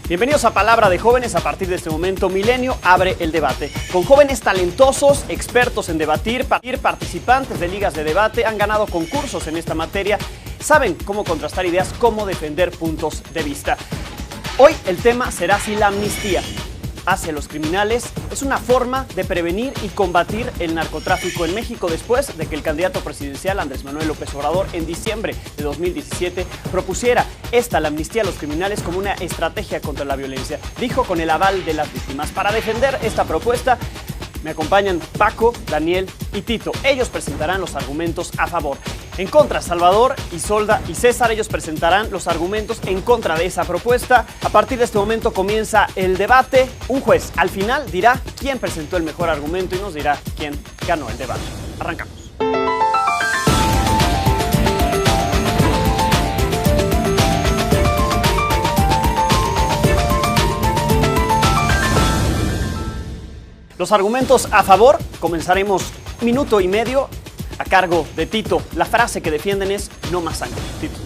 Bienvenidos a Palabra de Jóvenes. A partir de este momento, Milenio abre el debate. Con jóvenes talentosos, expertos en debatir, participantes de ligas de debate, han ganado concursos en esta materia, saben cómo contrastar ideas, cómo defender puntos de vista. Hoy el tema será si la amnistía hacia los criminales es una forma de prevenir y combatir el narcotráfico en México, después de que el candidato presidencial Andrés Manuel López Obrador en diciembre de 2017 propusiera la amnistía a los criminales como una estrategia contra la violencia. Dijo con el aval de las víctimas. Para defender esta propuesta me acompañan Paco, Daniel y Tito. Ellos presentarán los argumentos a favor. En contra, Salvador, Isolda y César, ellos presentarán los argumentos en contra de esa propuesta. A partir de este momento comienza el debate. Un juez al final dirá quién presentó el mejor argumento y nos dirá quién ganó el debate. Arrancamos. Los argumentos a favor, comenzaremos minuto y medio a cargo de Tito. La frase que defienden es no más sangre. Tito.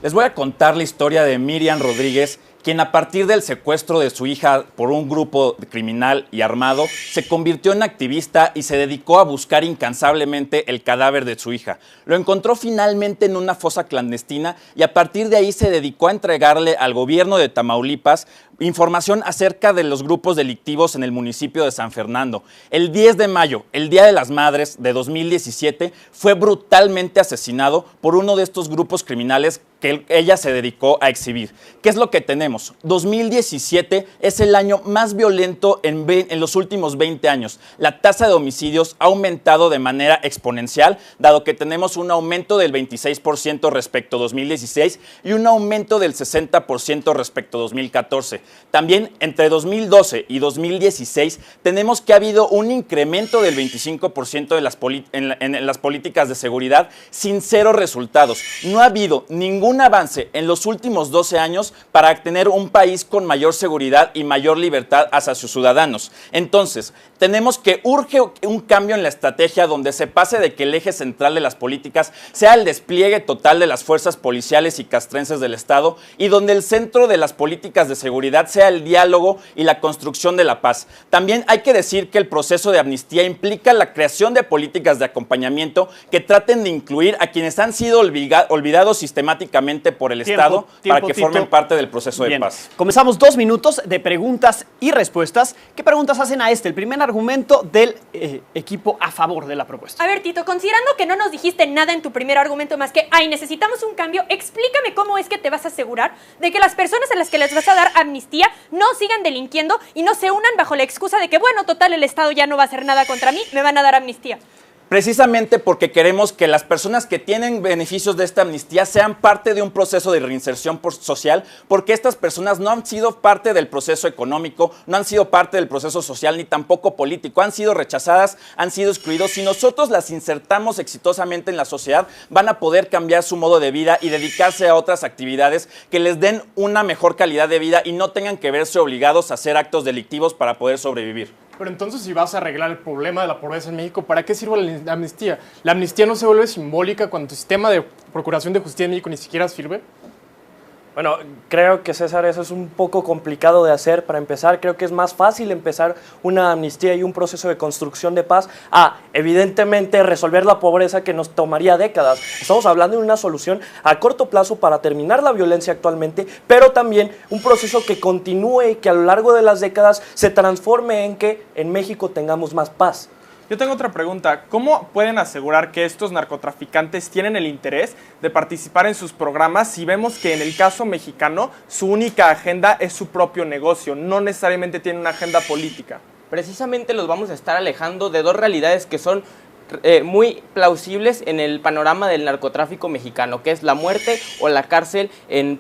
Les voy a contar la historia de Miriam Rodríguez, quien a partir del secuestro de su hija por un grupo criminal y armado, se convirtió en activista y se dedicó a buscar incansablemente el cadáver de su hija. Lo encontró finalmente en una fosa clandestina y a partir de ahí se dedicó a entregarle al gobierno de Tamaulipas información acerca de los grupos delictivos en el municipio de San Fernando. El 10 de mayo, el Día de las Madres de 2017, fue brutalmente asesinado por uno de estos grupos criminales que ella se dedicó a exhibir. ¿Qué es lo que tenemos? 2017 es el año más violento en los últimos 20 años. La tasa de homicidios ha aumentado de manera exponencial, dado que tenemos un aumento del 26% respecto a 2016 y un aumento del 60% respecto a 2014. También entre 2012 y 2016 tenemos que ha habido un incremento del 25% en las políticas de seguridad sin cero resultados. No ha habido ningún avance en los últimos 12 años para tener un país con mayor seguridad y mayor libertad hacia sus ciudadanos. Entonces, tenemos que urge un cambio en la estrategia donde se pase de que el eje central de las políticas sea el despliegue total de las fuerzas policiales y castrenses del Estado y donde el centro de las políticas de seguridad sea el diálogo y la construcción de la paz. También hay que decir que el proceso de amnistía implica la creación de políticas de acompañamiento que traten de incluir a quienes han sido olvidados sistemáticamente por el Estado para que formen parte del proceso de paz. Comenzamos 2 minutos de preguntas y respuestas. ¿Qué preguntas hacen a este? El primer argumento del equipo a favor de la propuesta. A ver, Tito, considerando que no nos dijiste nada en tu primer argumento más que, necesitamos un cambio, explícame cómo es que te vas a asegurar de que las personas a las que les vas a dar amnistía no sigan delinquiendo y no se unan bajo la excusa de que, bueno, total, el Estado ya no va a hacer nada contra mí, me van a dar amnistía. Precisamente porque queremos que las personas que tienen beneficios de esta amnistía sean parte de un proceso de reinserción social, porque estas personas no han sido parte del proceso económico, no han sido parte del proceso social ni tampoco político, han sido rechazadas, han sido excluidos. Si nosotros las insertamos exitosamente en la sociedad, van a poder cambiar su modo de vida y dedicarse a otras actividades que les den una mejor calidad de vida y no tengan que verse obligados a hacer actos delictivos para poder sobrevivir. Pero entonces, si vas a arreglar el problema de la pobreza en México, ¿para qué sirve la amnistía? ¿La amnistía no se vuelve simbólica cuando tu sistema de procuración de justicia en México ni siquiera sirve? Bueno, creo que, César, eso es un poco complicado de hacer. Para empezar, creo que es más fácil empezar una amnistía y un proceso de construcción de paz a, evidentemente, resolver la pobreza que nos tomaría décadas. Estamos hablando de una solución a corto plazo para terminar la violencia actualmente, pero también un proceso que continúe y que a lo largo de las décadas se transforme en que en México tengamos más paz. Yo tengo otra pregunta. ¿Cómo pueden asegurar que estos narcotraficantes tienen el interés de participar en sus programas si vemos que en el caso mexicano su única agenda es su propio negocio, no necesariamente tienen una agenda política? Precisamente los vamos a estar alejando de dos realidades que son muy plausibles en el panorama del narcotráfico mexicano, que es la muerte o la cárcel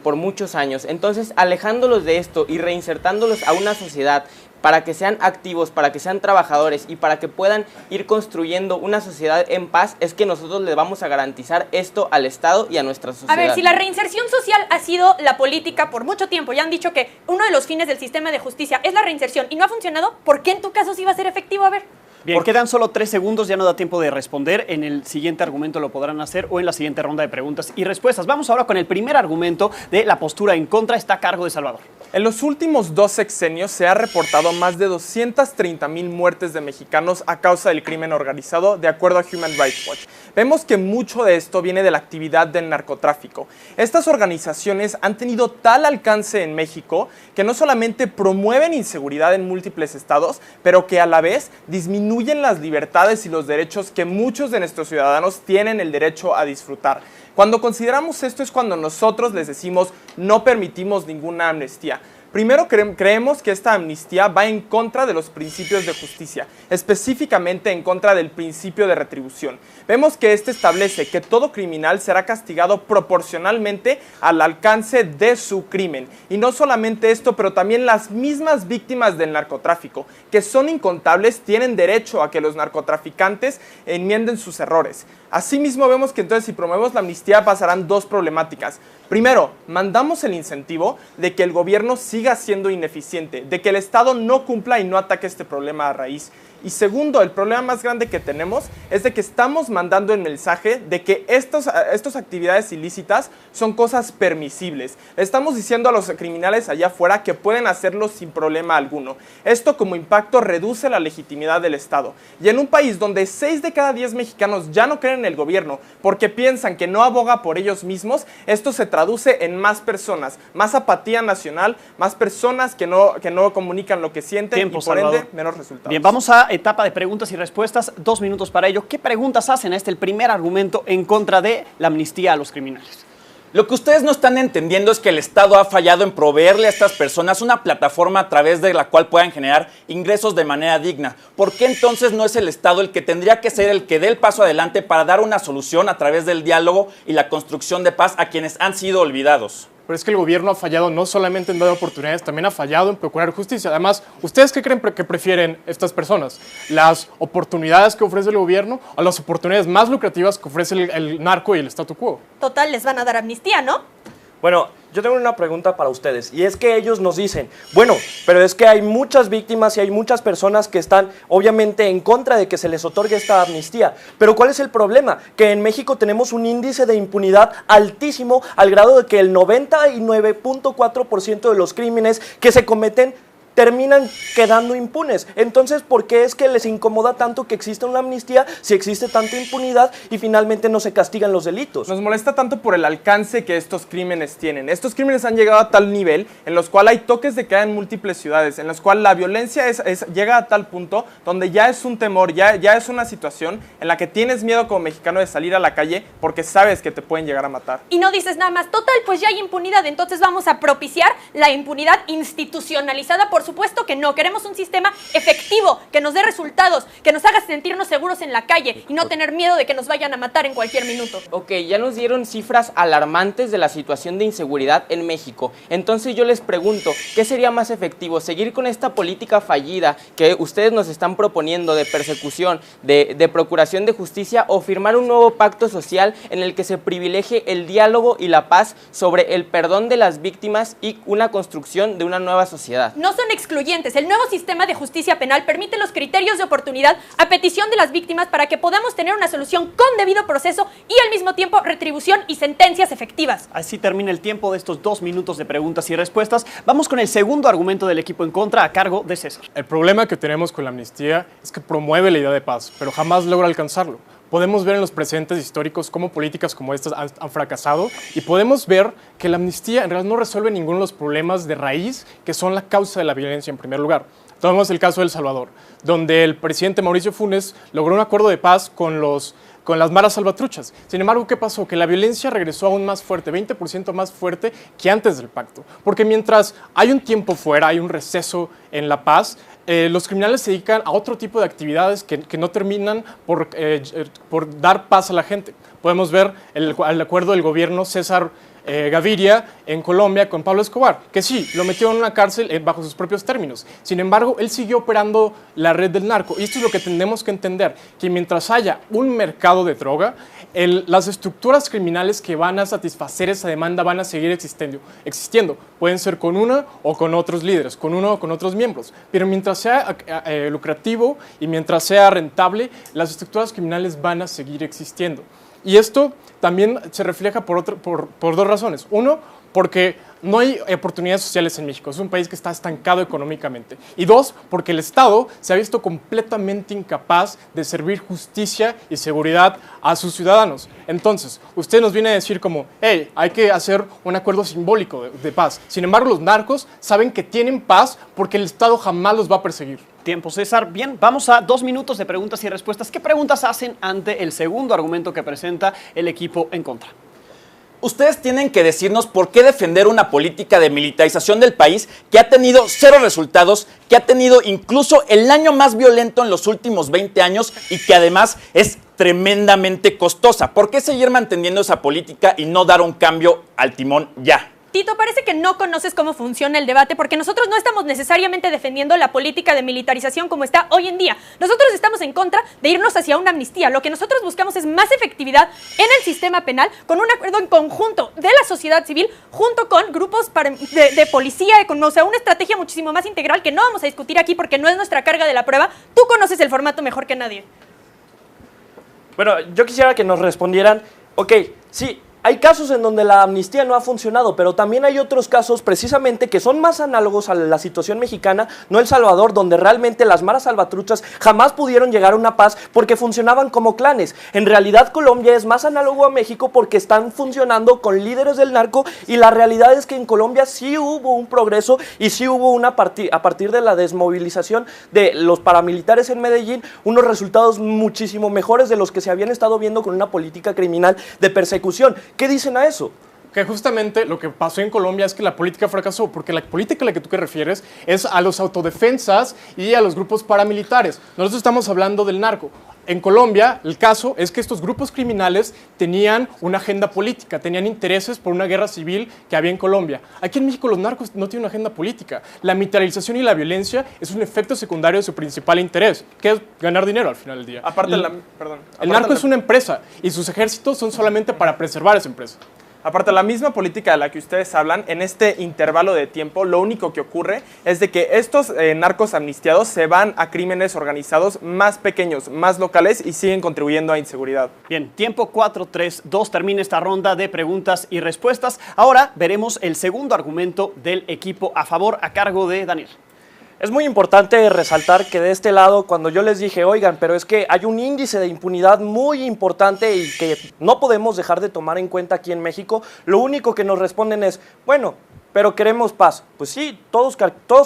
por muchos años. Entonces, alejándolos de esto y reinsertándolos a una sociedad para que sean activos, para que sean trabajadores y para que puedan ir construyendo una sociedad en paz, es que nosotros les vamos a garantizar esto al Estado y a nuestra sociedad. A ver, si la reinserción social ha sido la política por mucho tiempo, ya han dicho que uno de los fines del sistema de justicia es la reinserción y no ha funcionado, ¿por qué en tu caso sí va a ser efectivo? A ver. Bien, quedan solo 3 segundos, ya no da tiempo de responder. En el siguiente argumento lo podrán hacer o en la siguiente ronda de preguntas y respuestas. Vamos ahora con el primer argumento de la postura en contra. Está a cargo de Salvador. En los últimos 2 sexenios se ha reportado más de 230,000 muertes de mexicanos a causa del crimen organizado, de acuerdo a Human Rights Watch. Vemos que mucho de esto viene de la actividad del narcotráfico. Estas organizaciones han tenido tal alcance en México que no solamente promueven inseguridad en múltiples estados, pero que a la vez disminuyen las libertades y los derechos que muchos de nuestros ciudadanos tienen el derecho a disfrutar. Cuando consideramos esto es cuando nosotros les decimos no permitimos ninguna amnistía. Primero, creemos que esta amnistía va en contra de los principios de justicia, específicamente en contra del principio de retribución. Vemos que este establece que todo criminal será castigado proporcionalmente al alcance de su crimen. Y no solamente esto, pero también las mismas víctimas del narcotráfico, que son incontables, tienen derecho a que los narcotraficantes enmienden sus errores. Asimismo, vemos que entonces si promovemos la amnistía pasarán 2 problemáticas. Primero, mandamos el incentivo de que el gobierno siga siendo ineficiente, de que el Estado no cumpla y no ataque este problema a raíz. Y segundo, el problema más grande que tenemos es de que estamos mandando el mensaje de que estas actividades ilícitas son cosas permisibles. Estamos diciendo a los criminales allá afuera que pueden hacerlo sin problema alguno. Esto como impacto reduce la legitimidad del Estado. Y en un país donde 6 de cada 10 mexicanos ya no creen en el gobierno porque piensan que no aboga por ellos mismos, esto se traduce en más personas, más apatía nacional, más personas que no comunican lo que sienten. Tiempo, y por Salvador. ende menos resultados. Bien, vamos a etapa de preguntas y respuestas, 2 minutos para ello. ¿Qué preguntas hacen a el primer argumento en contra de la amnistía a los criminales? Lo que ustedes no están entendiendo es que el Estado ha fallado en proveerle a estas personas una plataforma a través de la cual puedan generar ingresos de manera digna. ¿Por qué entonces no es el Estado el que tendría que ser el que dé el paso adelante para dar una solución a través del diálogo y la construcción de paz a quienes han sido olvidados? Pero es que el gobierno ha fallado no solamente en dar oportunidades, también ha fallado en procurar justicia. Además, ¿ustedes qué creen que prefieren estas personas? ¿Las oportunidades que ofrece el gobierno o las oportunidades más lucrativas que ofrece el narco y el statu quo? Total, les van a dar amnistía, ¿no? Bueno, yo tengo una pregunta para ustedes, y es que ellos nos dicen, bueno, pero es que hay muchas víctimas y hay muchas personas que están obviamente en contra de que se les otorgue esta amnistía. Pero ¿cuál es el problema? Que en México tenemos un índice de impunidad altísimo, al grado de que el 99.4% de los crímenes que se cometen terminan quedando impunes. Entonces, ¿por qué es que les incomoda tanto que exista una amnistía si existe tanta impunidad y finalmente no se castigan los delitos? Nos molesta tanto por el alcance que estos crímenes tienen. Estos crímenes han llegado a tal nivel en los cuales hay toques de queda en múltiples ciudades, en los cuales la violencia llega a tal punto donde ya es un temor, ya es una situación en la que tienes miedo como mexicano de salir a la calle porque sabes que te pueden llegar a matar. Y no dices nada más, total, pues ya hay impunidad, entonces vamos a propiciar la impunidad institucionalizada. Por supuesto que no, queremos un sistema efectivo, que nos dé resultados, que nos haga sentirnos seguros en la calle y no tener miedo de que nos vayan a matar en cualquier minuto. Ok, ya nos dieron cifras alarmantes de la situación de inseguridad en México. Entonces yo les pregunto, ¿qué sería más efectivo? ¿Seguir con esta política fallida que ustedes nos están proponiendo de persecución, de procuración de justicia, o firmar un nuevo pacto social en el que se privilegie el diálogo y la paz sobre el perdón de las víctimas y una construcción de una nueva sociedad? No son excluyentes. El nuevo sistema de justicia penal permite los criterios de oportunidad a petición de las víctimas para que podamos tener una solución con debido proceso y al mismo tiempo retribución y sentencias efectivas. Así termina el tiempo de estos 2 minutos de preguntas y respuestas. Vamos con el segundo argumento del equipo en contra, a cargo de César. El problema que tenemos con la amnistía es que promueve la idea de paz, pero jamás logra alcanzarlo. Podemos ver en los precedentes históricos cómo políticas como estas han fracasado, y podemos ver que la amnistía en realidad no resuelve ninguno de los problemas de raíz que son la causa de la violencia en primer lugar. Tomemos el caso de El Salvador, donde el presidente Mauricio Funes logró un acuerdo de paz con las maras salvatruchas. Sin embargo, ¿qué pasó? Que la violencia regresó aún más fuerte, 20% más fuerte que antes del pacto. Porque mientras hay un tiempo fuera, hay un receso en la paz, los criminales se dedican a otro tipo de actividades que no terminan por dar paz a la gente. Podemos ver el acuerdo del gobierno César Gaviria en Colombia con Pablo Escobar, que sí, lo metió en una cárcel bajo sus propios términos. Sin embargo, él siguió operando la red del narco. Y esto es lo que tenemos que entender, que mientras haya un mercado de droga, las estructuras criminales que van a satisfacer esa demanda van a seguir existiendo. Pueden ser con una o con otros líderes, con uno o con otros miembros. Pero mientras sea lucrativo y mientras sea rentable, las estructuras criminales van a seguir existiendo. Y esto también se refleja por dos razones. Uno, porque no hay oportunidades sociales en México. Es un país que está estancado económicamente. Y dos, porque el Estado se ha visto completamente incapaz de servir justicia y seguridad a sus ciudadanos. Entonces, usted nos viene a decir como, hey, hay que hacer un acuerdo simbólico de paz. Sin embargo, los narcos saben que tienen paz porque el Estado jamás los va a perseguir. Tiempo, César. Bien, vamos a 2 minutos de preguntas y respuestas. ¿Qué preguntas hacen ante el segundo argumento que presenta el equipo en contra? Ustedes tienen que decirnos por qué defender una política de militarización del país que ha tenido 0 resultados, que ha tenido incluso el año más violento en los últimos 20 años y que además es tremendamente costosa. ¿Por qué seguir manteniendo esa política y no dar un cambio al timón ya? Tito, parece que no conoces cómo funciona el debate porque nosotros no estamos necesariamente defendiendo la política de militarización como está hoy en día. Nosotros estamos en contra de irnos hacia una amnistía. Lo que nosotros buscamos es más efectividad en el sistema penal con un acuerdo en conjunto de la sociedad civil junto con grupos de policía, o sea, una estrategia muchísimo más integral que no vamos a discutir aquí porque no es nuestra carga de la prueba. Tú conoces el formato mejor que nadie. Bueno, yo quisiera que nos respondieran, ok, sí, hay casos en donde la amnistía no ha funcionado, pero también hay otros casos precisamente que son más análogos a la situación mexicana, no El Salvador, donde realmente las maras salvatruchas jamás pudieron llegar a una paz porque funcionaban como clanes. En realidad Colombia es más análogo a México porque están funcionando con líderes del narco y la realidad es que en Colombia sí hubo un progreso y sí hubo a partir de la desmovilización de los paramilitares en Medellín, unos resultados muchísimo mejores de los que se habían estado viendo con una política criminal de persecución. ¿Qué dicen a eso? Que justamente lo que pasó en Colombia es que la política fracasó, porque la política a la que tú te refieres es a los autodefensas y a los grupos paramilitares. Nosotros estamos hablando del narco. En Colombia, el caso es que estos grupos criminales tenían una agenda política, tenían intereses por una guerra civil que había en Colombia. Aquí en México los narcos no tienen una agenda política. La militarización y la violencia es un efecto secundario de su principal interés, que es ganar dinero al final del día. El narco es una empresa y sus ejércitos son solamente para preservar esa empresa. Aparte, la misma política de la que ustedes hablan, en este intervalo de tiempo, lo único que ocurre es de que estos narcos amnistiados se van a crímenes organizados más pequeños, más locales y siguen contribuyendo a inseguridad. Bien, tiempo 4-3-2, termina esta ronda de preguntas y respuestas. Ahora veremos el segundo argumento del equipo a favor a cargo de Daniel. Es muy importante resaltar que de este lado, cuando yo les dije, oigan, pero es que hay un índice de impunidad muy importante y que no podemos dejar de tomar en cuenta aquí en México, lo único que nos responden es, bueno, pero queremos paz. Pues sí, todos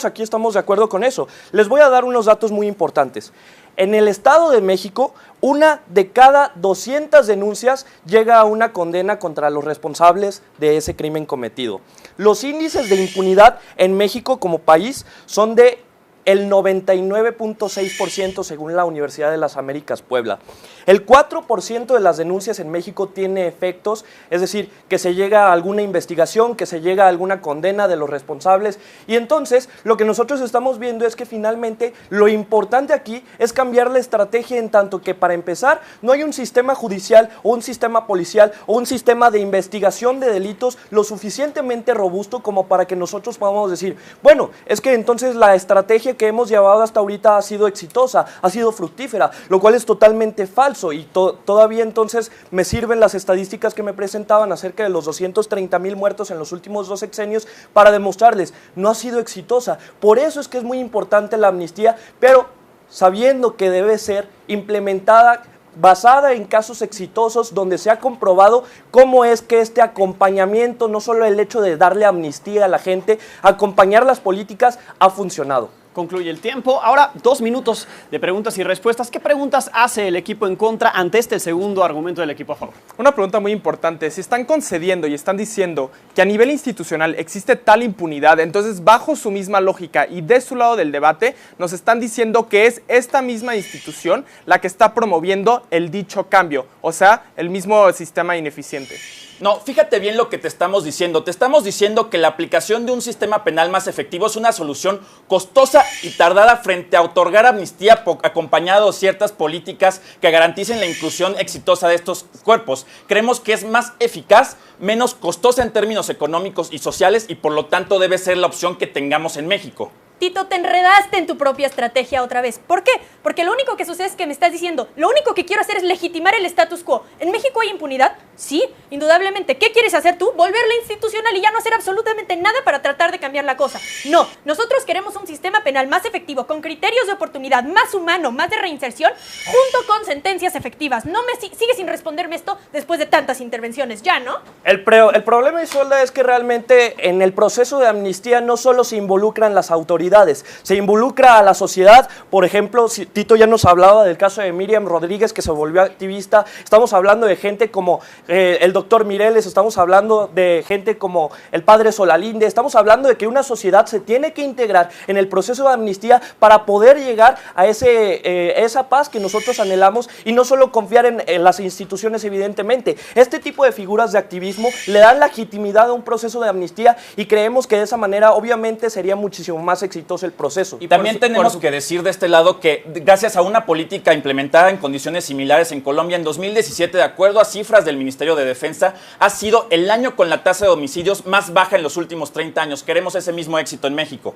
aquí estamos de acuerdo con eso. Les voy a dar unos datos muy importantes. En el Estado de México, 1 de cada 200 denuncias llega a una condena contra los responsables de ese crimen cometido. Los índices de impunidad en México como país son de el 99.6% según la Universidad de las Américas Puebla. El 4% de las denuncias en México tiene efectos, es decir, que se llega a alguna investigación, que se llega a alguna condena de los responsables. Y entonces, lo que nosotros estamos viendo es que finalmente lo importante aquí es cambiar la estrategia en tanto que, para empezar, no hay un sistema judicial o un sistema policial o un sistema de investigación de delitos lo suficientemente robusto como para que nosotros podamos decir, bueno, es que entonces la estrategia que hemos llevado hasta ahorita ha sido exitosa, ha sido fructífera, lo cual es totalmente falso y todavía entonces me sirven las estadísticas que me presentaban acerca de los 230,000 muertos en los últimos 2 sexenios para demostrarles, no ha sido exitosa. Por eso es que es muy importante la amnistía, pero sabiendo que debe ser implementada basada en casos exitosos donde se ha comprobado cómo es que este acompañamiento, no solo el hecho de darle amnistía a la gente, acompañar las políticas ha funcionado. Concluye el tiempo. Ahora 2 minutos de preguntas y respuestas. ¿Qué preguntas hace el equipo en contra ante este segundo argumento del equipo a favor? Una pregunta muy importante. Si están concediendo y están diciendo que a nivel institucional existe tal impunidad, entonces bajo su misma lógica y de su lado del debate, nos están diciendo que es esta misma institución la que está promoviendo el dicho cambio, o sea, el mismo sistema ineficiente. No, fíjate bien lo que te estamos diciendo. Te estamos diciendo que la aplicación de un sistema penal más efectivo es una solución costosa y tardada frente a otorgar amnistía acompañado de ciertas políticas que garanticen la inclusión exitosa de estos cuerpos. Creemos que es más eficaz, menos costosa en términos económicos y sociales y por lo tanto debe ser la opción que tengamos en México. Tito, te enredaste en tu propia estrategia otra vez. ¿Por qué? Porque lo único que sucede es que me estás diciendo, lo único que quiero hacer es legitimar el status quo. ¿En México hay impunidad? Sí, indudablemente. ¿Qué quieres hacer tú? Volverla institucional y ya no hacer absolutamente nada para tratar de cambiar la cosa. No, nosotros queremos un sistema penal más efectivo, con criterios de oportunidad, más humano, más de reinserción, junto con sentencias efectivas. No me sigue sin responderme esto después de tantas intervenciones, ¿ya no? El problema, Isolda, es que realmente en el proceso de amnistía no solo se involucran las autoridades, se involucra a la sociedad. Por ejemplo, Tito ya nos hablaba del caso de Miriam Rodríguez, que se volvió activista. Estamos hablando de gente como el doctor Mireles, estamos hablando de gente como el padre Solalinde, estamos hablando de que una sociedad se tiene que integrar en el proceso de amnistía para poder llegar a esa paz que nosotros anhelamos y no solo confiar en las instituciones, evidentemente. Este tipo de figuras de activismo le dan legitimidad a un proceso de amnistía y creemos que de esa manera obviamente sería muchísimo más exitoso el proceso. Y también tenemos que decir de este lado que gracias a una política implementada en condiciones similares en Colombia, en 2017, de acuerdo a cifras del Ministerio de Defensa, ha sido el año con la tasa de homicidios más baja en los últimos 30 años. Queremos ese mismo éxito en México.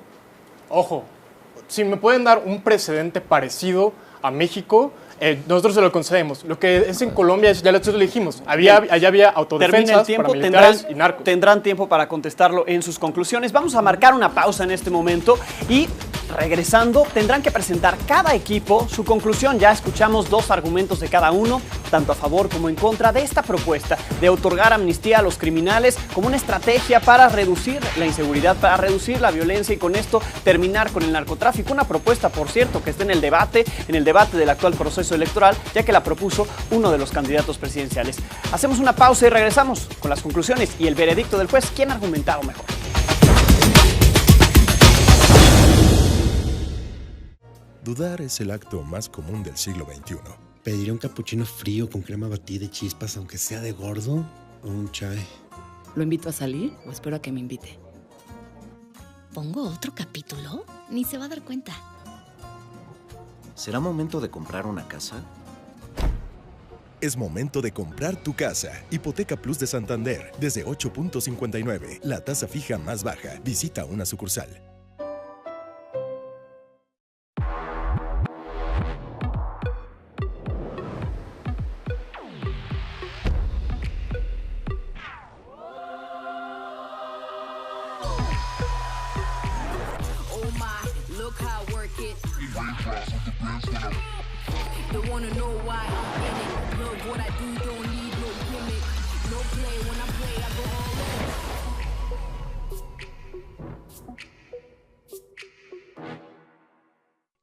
Ojo, si me pueden dar un precedente parecido a México, nosotros se lo concedemos. Lo que es en Colombia, ya lo dijimos, allá había autodefensas, paramilitares y narcos. Tendrán tiempo para contestarlo en sus conclusiones. Vamos a marcar una pausa en este momento y regresando tendrán que presentar cada equipo su conclusión. Ya escuchamos 2 argumentos de cada uno, tanto a favor como en contra de esta propuesta de otorgar amnistía a los criminales como una estrategia para reducir la inseguridad, para reducir la violencia y con esto terminar con el narcotráfico. Una propuesta, por cierto, que está en el debate del actual proceso electoral, ya que la propuso uno de los candidatos presidenciales. Hacemos una pausa y regresamos con las conclusiones y el veredicto del juez. ¿Quién ha argumentado mejor? Dudar es el acto más común del siglo XXI. Pediré un capuchino frío con crema batida y chispas, aunque sea de gordo, o un chai. ¿Lo invito a salir o espero a que me invite? ¿Pongo otro capítulo? Ni se va a dar cuenta. ¿Será momento de comprar una casa? Es momento de comprar tu casa. Hipoteca Plus de Santander, desde 8.59. La tasa fija más baja. Visita una sucursal.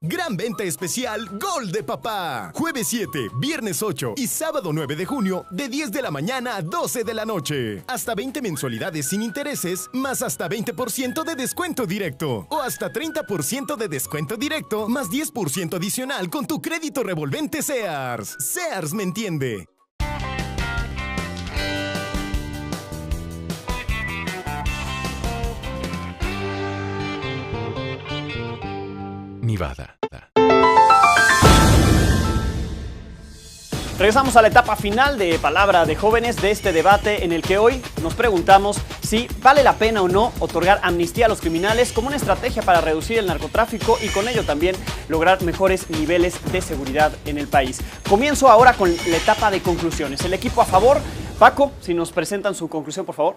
Gran venta especial Gol de Papá. Jueves 7, viernes 8 y sábado 9 de junio de 10 de la mañana a 12 de la noche. Hasta 20 mensualidades sin intereses, más hasta 20% de descuento directo. O hasta 30% de descuento directo, más 10% adicional con tu crédito revolvente Sears. Sears me entiende. Nivada. Regresamos a la etapa final de Palabra de Jóvenes de este debate en el que hoy nos preguntamos si vale la pena o no otorgar amnistía a los criminales como una estrategia para reducir el narcotráfico y con ello también lograr mejores niveles de seguridad en el país. Comienzo ahora con la etapa de conclusiones. El equipo a favor, Paco, si nos presentan su conclusión, por favor.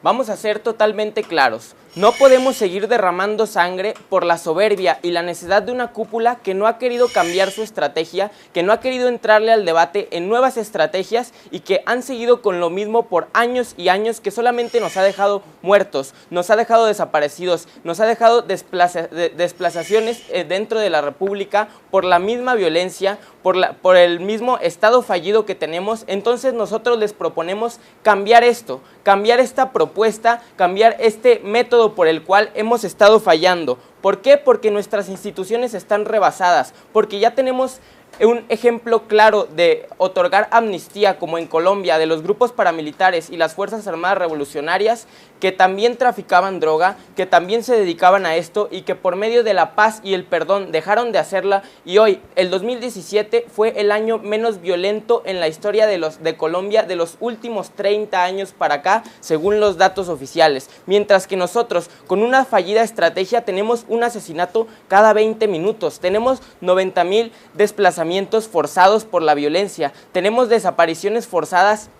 Vamos a ser totalmente claros. No podemos seguir derramando sangre por la soberbia y la necesidad de una cúpula que no ha querido cambiar su estrategia, que no ha querido entrarle al debate en nuevas estrategias y que han seguido con lo mismo por años y años, que solamente nos ha dejado muertos, nos ha dejado desaparecidos, nos ha dejado desplazaciones dentro de la República por la misma violencia, por el mismo estado fallido que tenemos. Entonces nosotros les proponemos cambiar esto, cambiar esta propuesta, cambiar este método por el cual hemos estado fallando. ¿Por qué? Porque nuestras instituciones están rebasadas, porque ya tenemos un ejemplo claro de otorgar amnistía, como en Colombia, de los grupos paramilitares y las Fuerzas Armadas Revolucionarias, que también traficaban droga, que también se dedicaban a esto y que por medio de la paz y el perdón dejaron de hacerla, y hoy, el 2017, fue el año menos violento en la historia de Colombia de los últimos 30 años para acá, según los datos oficiales, mientras que nosotros, con una fallida estrategia, tenemos un asesinato cada 20 minutos, tenemos 90,000 desplazamientos forzados por la violencia, tenemos desapariciones forzadas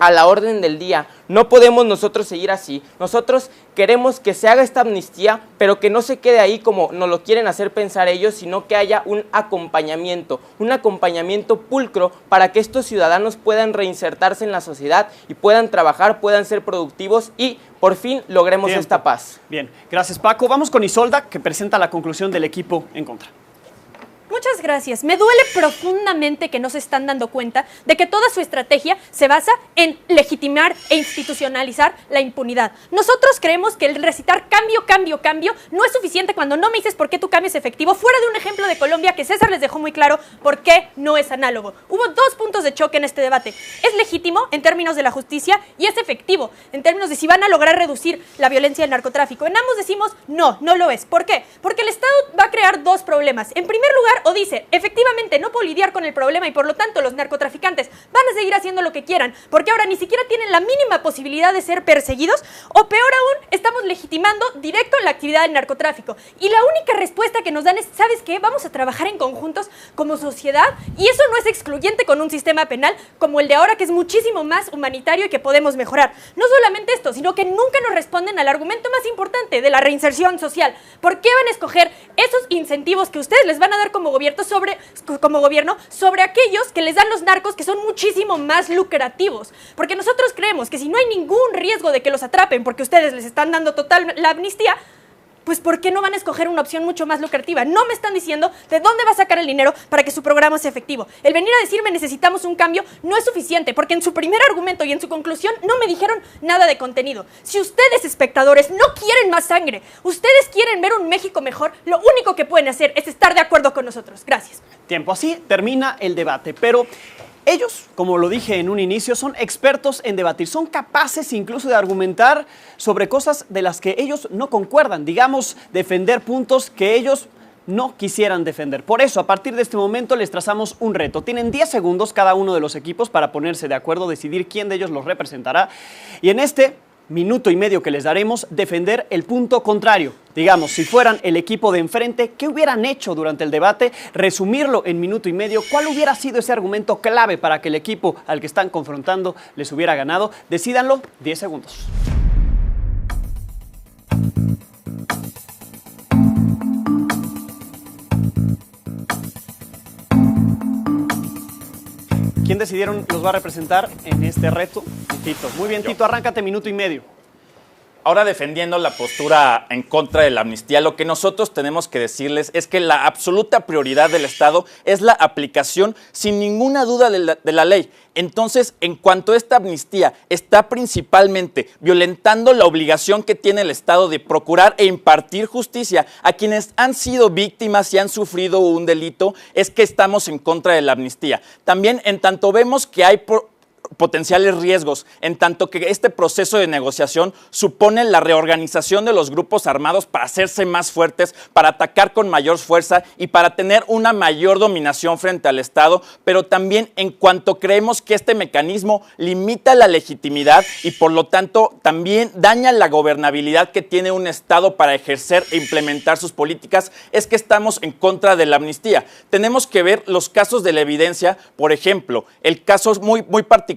a la orden del día. No podemos nosotros seguir así. Nosotros queremos que se haga esta amnistía, pero que no se quede ahí como nos lo quieren hacer pensar ellos, sino que haya un acompañamiento pulcro para que estos ciudadanos puedan reinsertarse en la sociedad y puedan trabajar, puedan ser productivos y por fin logremos esta paz. Bien, gracias Paco. Vamos con Isolda, que presenta la conclusión del equipo en contra. Muchas gracias. Me duele profundamente que no se están dando cuenta de que toda su estrategia se basa en legitimar e institucionalizar la impunidad. Nosotros creemos que el recitar cambio, cambio, cambio no es suficiente cuando no me dices por qué tu cambio es efectivo, fuera de un ejemplo de Colombia que César les dejó muy claro por qué no es análogo. Hubo dos puntos de choque en este debate. Es legítimo en términos de la justicia y es efectivo en términos de si van a lograr reducir la violencia del narcotráfico. En ambos decimos no, no lo es. ¿Por qué? Porque el Estado va a crear dos problemas. En primer lugar, o dice, efectivamente no puedo lidiar con el problema y por lo tanto los narcotraficantes van a seguir haciendo lo que quieran, porque ahora ni siquiera tienen la mínima posibilidad de ser perseguidos, o peor aún, estamos legitimando directo la actividad del narcotráfico. Y la única respuesta que nos dan es, ¿sabes qué? Vamos a trabajar en conjuntos como sociedad, y eso no es excluyente con un sistema penal como el de ahora, que es muchísimo más humanitario y que podemos mejorar. No solamente esto, sino que nunca nos responden al argumento más importante de la reinserción social. ¿Por qué van a escoger esos incentivos que ustedes les van a dar como gobierno sobre aquellos que les dan los narcos, que son muchísimo más lucrativos? Porque nosotros creemos que si no hay ningún riesgo de que los atrapen porque ustedes les están dando total la amnistía, pues ¿por qué no van a escoger una opción mucho más lucrativa? No me están diciendo de dónde va a sacar el dinero para que su programa sea efectivo. El venir a decirme necesitamos un cambio no es suficiente, porque en su primer argumento y en su conclusión no me dijeron nada de contenido. Si ustedes, espectadores, no quieren más sangre, ustedes quieren ver un México mejor, lo único que pueden hacer es estar de acuerdo con nosotros. Gracias. Tiempo, así termina el debate, pero ellos, como lo dije en un inicio, son expertos en debatir, son capaces incluso de argumentar sobre cosas de las que ellos no concuerdan, digamos, defender puntos que ellos no quisieran defender. Por eso, a partir de este momento les trazamos un reto. Tienen 10 segundos cada uno de los equipos para ponerse de acuerdo, decidir quién de ellos los representará, y en este minuto y medio que les daremos, defender el punto contrario. Digamos, si fueran el equipo de enfrente, ¿qué hubieran hecho durante el debate? Resumirlo en minuto y medio. ¿Cuál hubiera sido ese argumento clave para que el equipo al que están confrontando les hubiera ganado? Decídanlo, 10 segundos. ¿Quién decidieron los va a representar en este reto? Tito. Muy bien, Tito, arráncate minuto y medio. Ahora, defendiendo la postura en contra de la amnistía, lo que nosotros tenemos que decirles es que la absoluta prioridad del Estado es la aplicación sin ninguna duda de la ley. Entonces, en cuanto a esta amnistía está principalmente violentando la obligación que tiene el Estado de procurar e impartir justicia a quienes han sido víctimas y han sufrido un delito, es que estamos en contra de la amnistía. También, en tanto vemos que hay potenciales riesgos, en tanto que este proceso de negociación supone la reorganización de los grupos armados para hacerse más fuertes, para atacar con mayor fuerza y para tener una mayor dominación frente al Estado, pero también en cuanto creemos que este mecanismo limita la legitimidad y por lo tanto también daña la gobernabilidad que tiene un Estado para ejercer e implementar sus políticas, es que estamos en contra de la amnistía. Tenemos que ver los casos de la evidencia, por ejemplo, el caso muy particular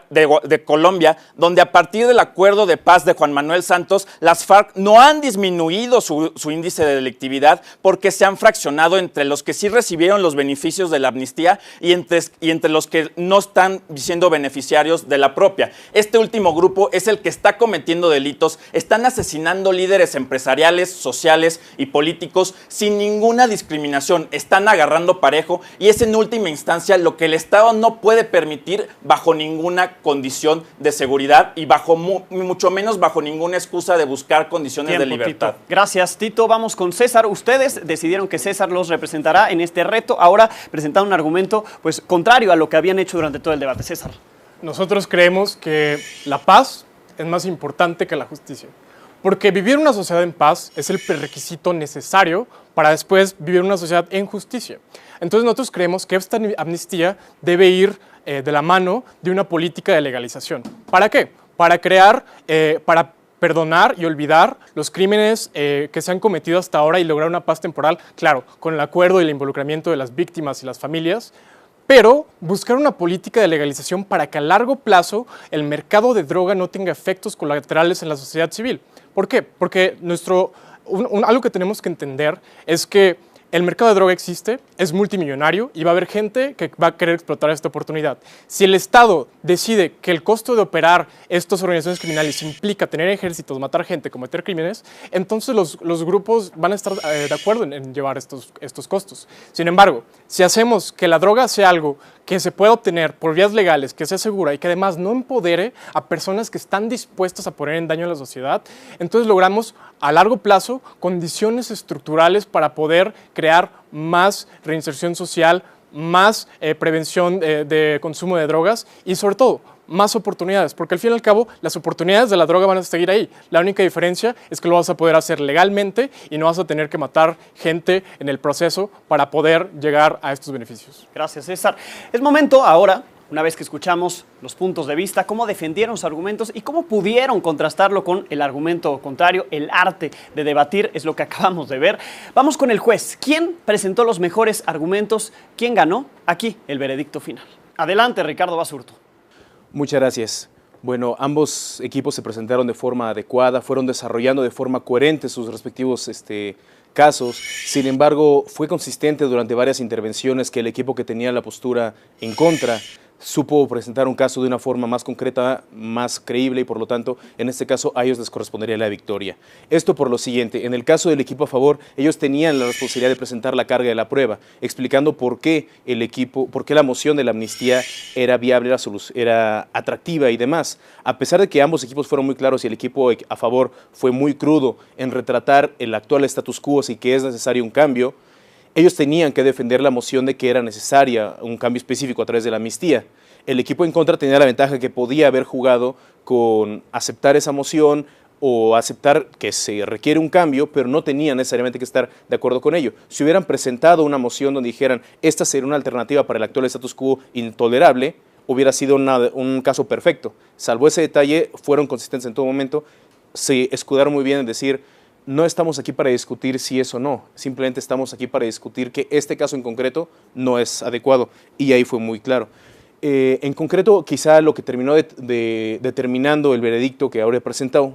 de Colombia, donde a partir del acuerdo de paz de Juan Manuel Santos, las FARC no han disminuido su índice de delictividad porque se han fraccionado entre los que sí recibieron los beneficios de la amnistía y entre los que no están siendo beneficiarios de la propia. Este último grupo es el que está cometiendo delitos, están asesinando líderes empresariales, sociales y políticos sin ninguna discriminación, están agarrando parejo y es en última instancia lo que el Estado no puede permitir bajo ningún ninguna condición de seguridad y mucho menos bajo ninguna excusa de buscar condiciones de libertad. Tito. Gracias, Tito. Vamos con César. Ustedes decidieron que César los representará en este reto. Ahora presentaron un argumento pues contrario a lo que habían hecho durante todo el debate. César. Nosotros creemos que la paz es más importante que la justicia. Porque vivir una sociedad en paz es el prerequisito necesario para después vivir una sociedad en justicia. Entonces nosotros creemos que esta amnistía debe ir de la mano de una política de legalización. ¿Para qué? Para perdonar y olvidar los crímenes que se han cometido hasta ahora y lograr una paz temporal, claro, con el acuerdo y el involucramiento de las víctimas y las familias, pero buscar una política de legalización para que a largo plazo el mercado de droga no tenga efectos colaterales en la sociedad civil. ¿Por qué? Porque algo que tenemos que entender es que el mercado de droga existe, es multimillonario y va a haber gente que va a querer explotar esta oportunidad. Si el Estado decide que el costo de operar estas organizaciones criminales implica tener ejércitos, matar gente, cometer crímenes, entonces los grupos van a estar de acuerdo en llevar estos costos. Sin embargo, si hacemos que la droga sea algo que se pueda obtener por vías legales, que sea segura y que además no empodere a personas que están dispuestas a poner en daño a la sociedad, entonces logramos a largo plazo condiciones estructurales para poder crear más reinserción social, más prevención de consumo de drogas y sobre todo más oportunidades, porque al fin y al cabo las oportunidades de la droga van a seguir ahí. La única diferencia es que lo vas a poder hacer legalmente y no vas a tener que matar gente en el proceso para poder llegar a estos beneficios. Gracias, César. Es momento ahora, una vez que escuchamos los puntos de vista, cómo defendieron sus argumentos y cómo pudieron contrastarlo con el argumento contrario. El arte de debatir es lo que acabamos de ver. Vamos con el juez. ¿Quién presentó los mejores argumentos? ¿Quién ganó? Aquí el veredicto final. Adelante, Ricardo Basurto. Muchas gracias. Bueno, ambos equipos se presentaron de forma adecuada, fueron desarrollando de forma coherente sus respectivos casos. Sin embargo, fue consistente durante varias intervenciones que el equipo que tenía la postura en contra supo presentar un caso de una forma más concreta, más creíble y por lo tanto, en este caso, a ellos les correspondería la victoria. Esto por lo siguiente, en el caso del equipo a favor, ellos tenían la responsabilidad de presentar la carga de la prueba, explicando por qué la moción de la amnistía era viable, era atractiva y demás. A pesar de que ambos equipos fueron muy claros y el equipo a favor fue muy crudo en retratar el actual status quo y que es necesario un cambio, ellos tenían que defender la moción de que era necesaria un cambio específico a través de la amnistía. El equipo en contra tenía la ventaja que podía haber jugado con aceptar esa moción o aceptar que se requiere un cambio, pero no tenían necesariamente que estar de acuerdo con ello. Si hubieran presentado una moción donde dijeran esta sería una alternativa para el actual status quo intolerable, hubiera sido un caso perfecto. Salvo ese detalle, fueron consistentes en todo momento, se escudaron muy bien en decir no estamos aquí para discutir si es o no, simplemente estamos aquí para discutir que este caso en concreto no es adecuado, y ahí fue muy claro. En concreto, quizá lo que terminó determinando el veredicto que ahora he presentado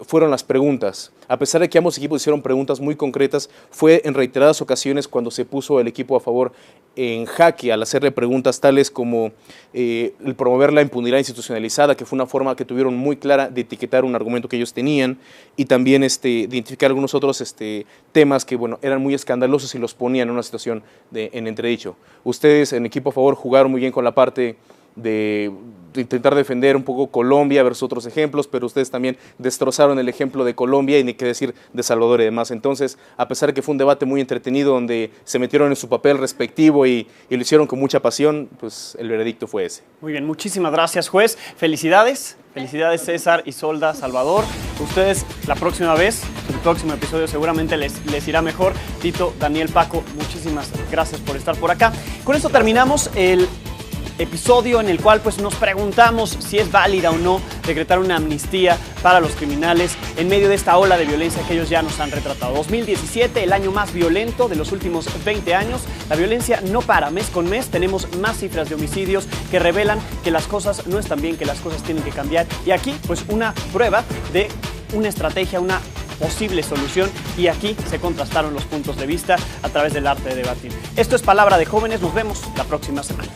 fueron las preguntas. A pesar de que ambos equipos hicieron preguntas muy concretas, fue en reiteradas ocasiones cuando se puso el equipo a favor en jaque al hacerle preguntas tales como el promover la impunidad institucionalizada, que fue una forma que tuvieron muy clara de etiquetar un argumento que ellos tenían, y también identificar algunos otros temas que eran muy escandalosos y los ponían en una situación en entredicho. Ustedes en equipo a favor jugaron muy bien con la parte de intentar defender un poco Colombia versus otros ejemplos, pero ustedes también destrozaron el ejemplo de Colombia y ni qué decir de Salvador y demás. Entonces, a pesar de que fue un debate muy entretenido donde se metieron en su papel respectivo y lo hicieron con mucha pasión, pues el veredicto fue ese. Muy bien, muchísimas gracias, juez. Felicidades. Felicidades, César, Isolda, Salvador. Ustedes la próxima vez, el próximo episodio seguramente les irá mejor. Tito, Daniel, Paco, muchísimas gracias por estar por acá. Con esto terminamos el episodio en el cual pues nos preguntamos si es válida o no decretar una amnistía para los criminales en medio de esta ola de violencia que ellos ya nos han retratado. 2017, el año más violento de los últimos 20 años. La violencia no para, mes con mes tenemos más cifras de homicidios que revelan que las cosas no están bien, que las cosas tienen que cambiar. Y aquí pues una prueba de una estrategia, una posible solución, y aquí se contrastaron los puntos de vista a través del arte de debatir. Esto es Palabra de Jóvenes, nos vemos la próxima semana.